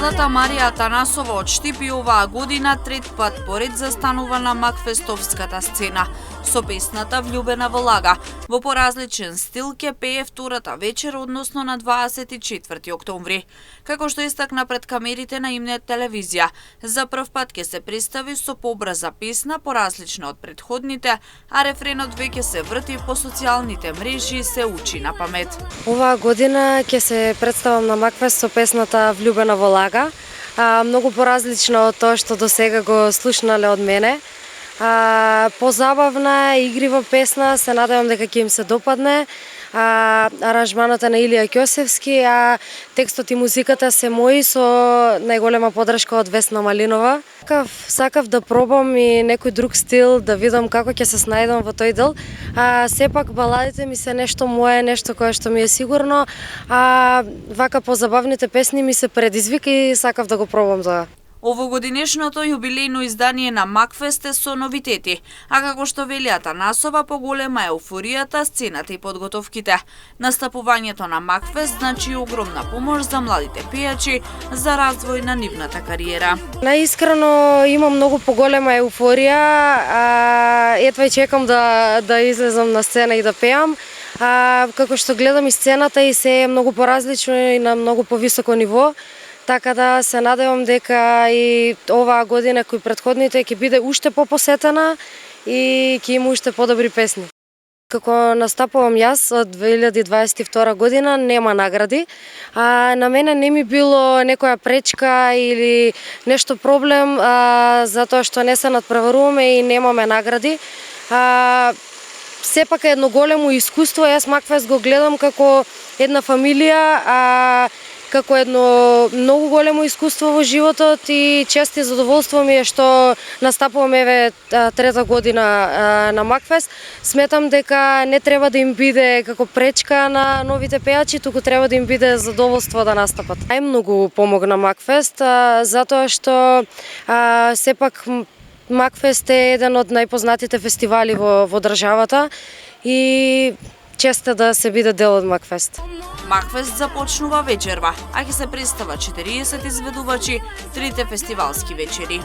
Младата Марија Атанасова од Штипи оваа година трет пат поред застанува на макфестовската сцена. Со песната Влюбена во лага, во поразличен стил ќе пее втората вечер, односно на 24 октомври. Како што истакна пред камерите на Имнет телевизија, за прв пат ќе се представи со пообраза песна поразлична од претходните, а рефренот веќе се врти по социјалните мрежи и се учи на памет. Оваа година ќе се представам на Макфест со песната Влюбена во лага, многу поразлична од тоа што до сега го слушнале од мене. Позабавна, игрива песна, се надевам дека ќе им се допадне. Аранжманот е на Илија Ќосевски, а текстот и музиката се мои со најголема подршка од Весна Малинова. Сакав да пробам и некој друг стил, да видам како ќе се снајдам во тој дел. Сепак баладите ми се нешто мое, нешто кое што ми е сигурно, вака позабавните песни ми се предизвик и сакав да го пробам тоа. Овогодинешното јубилејно издание на Макфест е со новитети, а како што вели Атанасова, поголема е еуфоријата, сцената и подготовките. Настапувањето на Макфест значи огромна помош за младите пејачи за развој на нивната кариера. Наискрено имам многу поголема еуфорија, етва и чекам да излезам на сцена и да пеам. Како што гледам и сцената и се е многу поразлично и на многу повисоко ниво. Така да се надевам дека и оваа година кој претходните ќе биде уште попосетена и ќе има уште подобри песни. Како настапувам јас од 2022 година нема награди, на мене не ми било некоја пречка или нешто проблем затоа што не се надпреваруваме и немаме награди. Сепак е едно големо искуство, јас Макфест го гледам како една фамилија, како едно многу големо искуство во животот и чест и задоволство ми е што настапуваме еве трета година на Макфест. Сметам дека не треба да им биде како пречка на новите пејачи, туку треба да им биде задоволство да настапат. Најмногу помогна Макфест затоа што сепак Макфест е еден од најпознатите фестивали во државата и чест е да се биде дел од Макфест. Макфест започнува вечерва, а ќе се представа 40 изведувачи, трите фестивалски вечери.